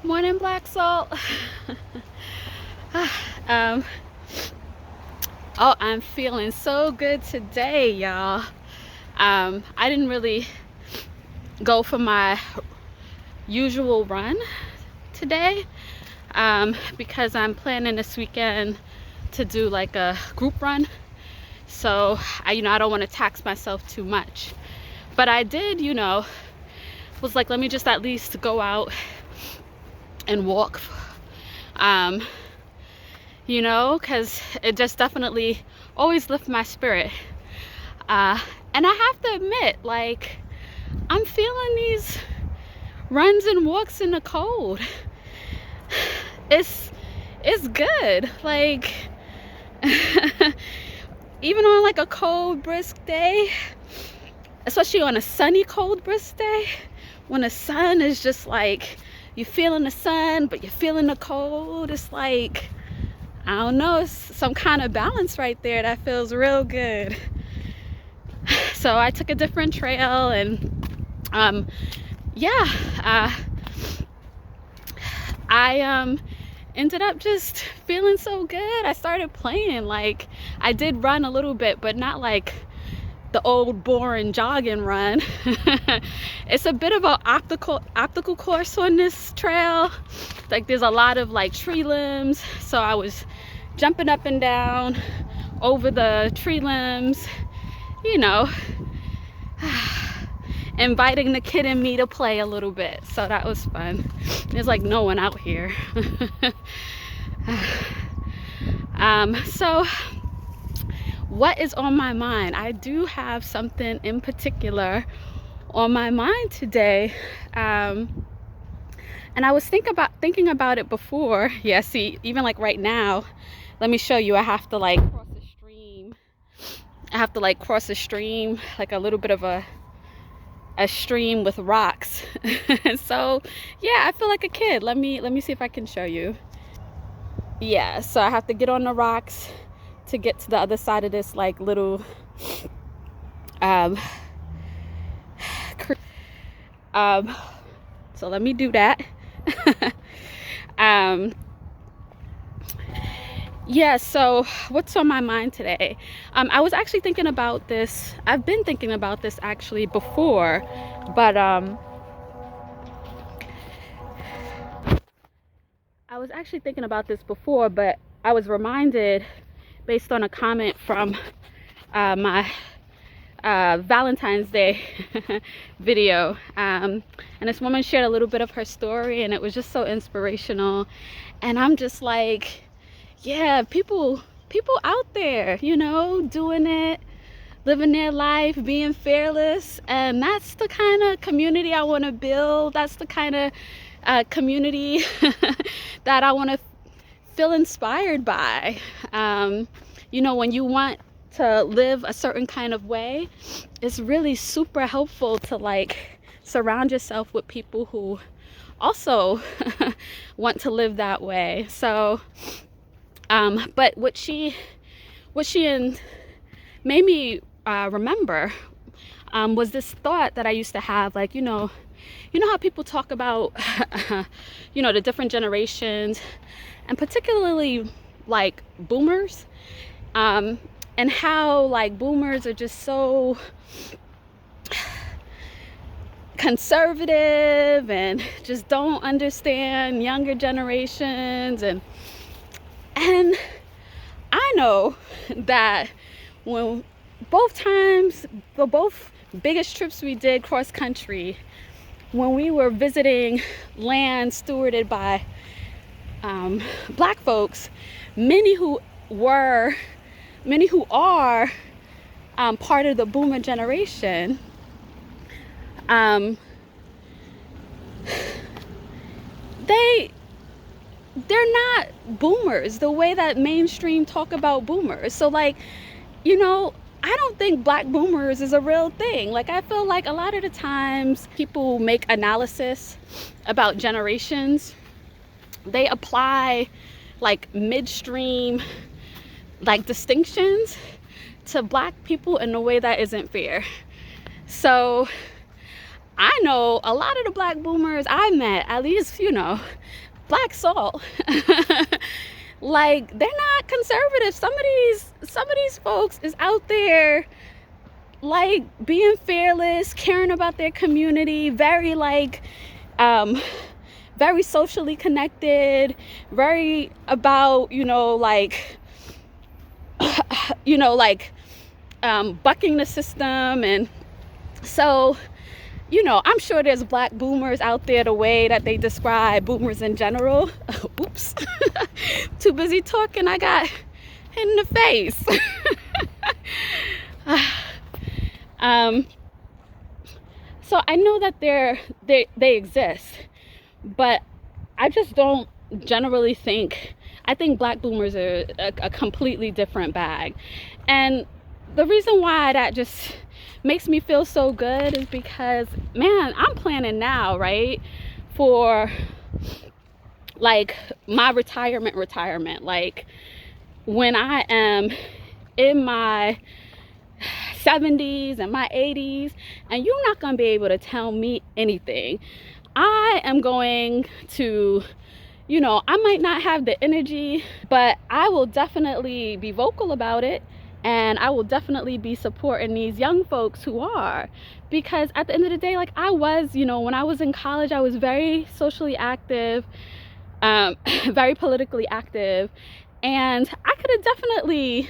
Morning, Black Salt. um, oh, I'm feeling so good today, y'all. I didn't really go for my usual run today because I'm planning this weekend to do like a group run. So I don't want to tax myself too much. But I did, was like, let me just at least go out and walk. Because it just definitely always lifts my spirit. And I have to admit, like, I'm feeling these runs and walks in the cold. It's good. Like, even on like a cold, brisk day, especially on a sunny, cold, brisk day, when the sun is just like, you're feeling the sun, but you're feeling the cold. It's like, I don't know, it's some kind of balance right there that feels real good. So I took a different trail and I ended up just feeling so good. I started playing. Like, I did run a little bit, but not like the old boring jogging run. It's a bit of an optical course on this trail. Like, there's a lot of like tree limbs, so I was jumping up and down over the tree limbs, inviting the kid in me to play a little bit. So that was fun. There's like no one out here. So what is on my mind? I do have something in particular on my mind today. And I was thinking about it before. Yeah, see, even like right now, let me show you. I have to like cross a stream. Like a little bit of a stream with rocks. So yeah, I feel like a kid. Let me see if I can show you. Yeah, so I have to get on the rocks to get to the other side of this like little so let me do that. Yeah, so what's on my mind today? I was actually thinking about this. I've been thinking about this actually before, but I was actually thinking about this before, but I was reminded based on a comment from my Valentine's Day video, and this woman shared a little bit of her story, and it was just so inspirational. And I'm just like, yeah, people out there, doing it, living their life, being fearless. And that's the kind of community I want to build. That's the kind of community that I want to feel inspired by. When you want to live a certain kind of way, it's really super helpful to like surround yourself with people who also want to live that way. So but what she made me remember was this thought that I used to have, like, how people talk about the different generations, and particularly like boomers, and how like boomers are just so conservative and just don't understand younger generations. And I know that when the both biggest trips we did cross country, when we were visiting land stewarded by Black folks, many who are part of the boomer generation, they're not boomers the way that mainstream talk about boomers. So like, I don't think Black boomers is a real thing. Like, I feel like a lot of the times people make analysis about generations, they apply like midstream like distinctions to Black people in a way that isn't fair. So I know a lot of the black boomers I met, at least, you know, black salt. Like, they're not conservative. Some of these folks is out there like being fearless, caring about their community, very like very socially connected, very about, you know, like bucking the system. And so, you know, I'm sure there's black boomers out there the way that they describe boomers in general. Oops. Too busy talking, I got hit in the face. So I know that they exist, but I just don't generally think, I think black boomers are a completely different bag. And the reason why that just makes me feel so good is because, man, I'm planning now, right, for like my retirement, like when I am in my 70s and my 80s, and you're not going to be able to tell me anything. I am going to, you know, I might not have the energy, but I will definitely be vocal about it. And I will definitely be supporting these young folks who are, because at the end of the day, like I was, you know, when I was in college, I was very socially active, very politically active, and I could have definitely,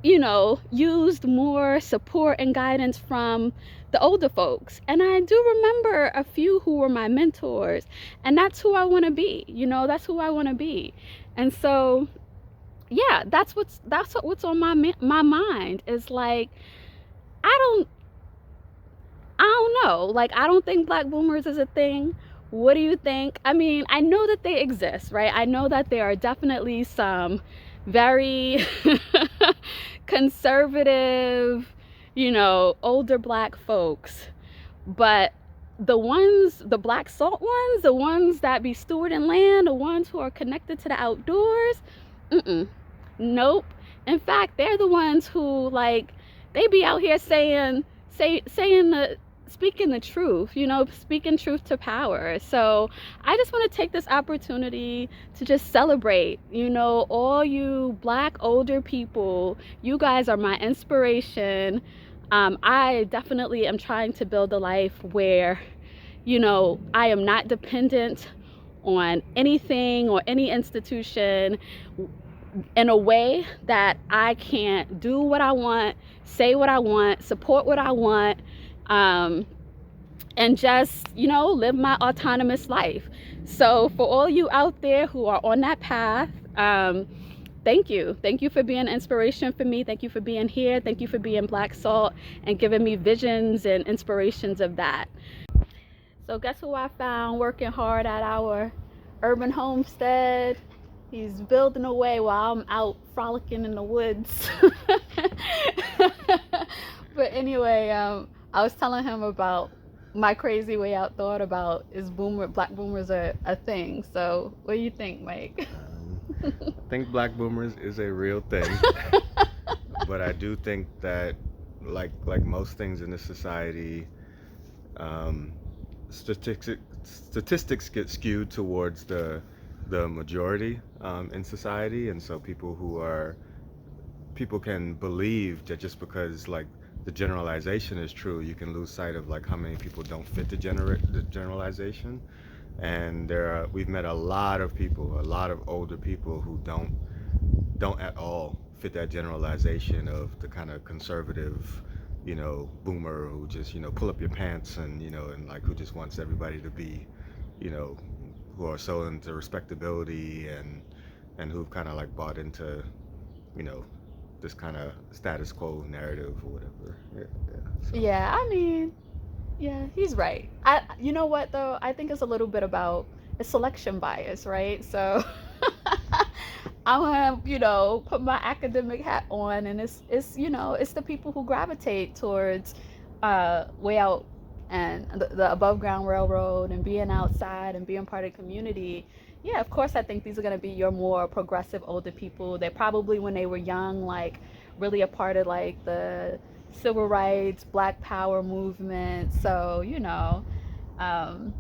you know, used more support and guidance from the older folks. And I do remember a few who were my mentors, and that's who I want to be, you know, that's who I want to be. And so, yeah, that's what's on my mind is like, I don't know, like I don't think black boomers is a thing. What do you think? I mean, I know that they exist, right? I know that there are definitely some very conservative, you know, older black folks, but the black salt ones, the ones that be stewarding land, the ones who are connected to the outdoors, nope. In fact, they're the ones who, like, they be out here speaking the truth, you know, speaking truth to power. So I just want to take this opportunity to just celebrate, you know, all you black older people. You guys are my inspiration. I definitely am trying to build a life where, you know, I am not dependent on anything or any institution, in a way that I can't do what I want, say what I want, support what I want, and just, you know, live my autonomous life. So for all you out there who are on that path, thank you. Thank you for being an inspiration for me. Thank you for being here. Thank you for being Black Salt and giving me visions and inspirations of that. So guess who I found working hard at our urban homestead? He's building away while I'm out frolicking in the woods. But anyway, I was telling him about my crazy way out thought about black boomers are a thing. So what do you think, Mike? I think black boomers is a real thing. But I do think that like most things in this society, statistics get skewed towards the majority in society, and so people can believe that just because like the generalization is true, you can lose sight of like how many people don't fit the generalization. And we've met a lot of older people who don't at all fit that generalization of the kind of conservative, you know, boomer who just, you know, pull up your pants and, you know, and like who just wants everybody to be, you know, who are so into respectability and who've kind of like bought into, you know, this kind of status quo narrative or whatever. So. Yeah, I mean, yeah, he's right. You know what though? I think it's a little bit about a selection bias, right? So I want to, you know, put my academic hat on, and it's you know, it's the people who gravitate towards WayOut and the above ground railroad and being outside and being part of the community. Yeah, of course, I think these are going to be your more progressive older people. They probably, when they were young, like really a part of like the civil rights, Black Power movement. So, um,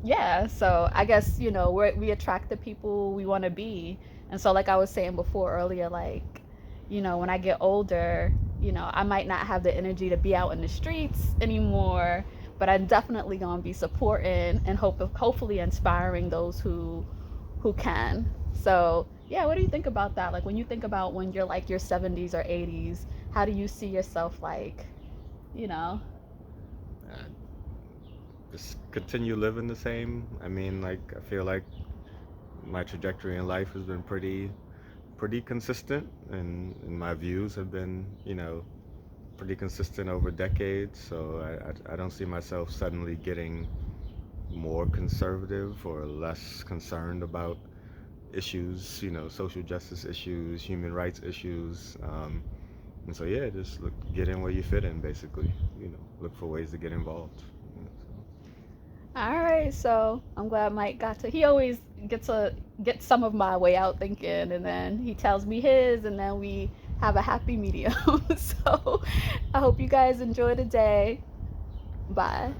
yeah, so I guess, we attract the people we want to be. And so, like I was saying before earlier, like, when I get older, I might not have the energy to be out in the streets anymore, but I'm definitely going to be supporting and hopefully inspiring those who can. So, yeah, what do you think about that? Like, when you think about when you're like your 70s or 80s, how do you see yourself, like, you know? Uh, just continue living the same. I mean, like, I feel like my trajectory in life has been pretty consistent, and my views have been, pretty consistent over decades. So I don't see myself suddenly getting more conservative or less concerned about issues, social justice issues, human rights issues. And so, yeah, just get in where you fit in, basically. Look for ways to get involved. All right, so I'm glad Mike got to. He always gets to get some of my way out thinking, and then he tells me his, and then we have a happy medium. So I hope you guys enjoy the day. Bye.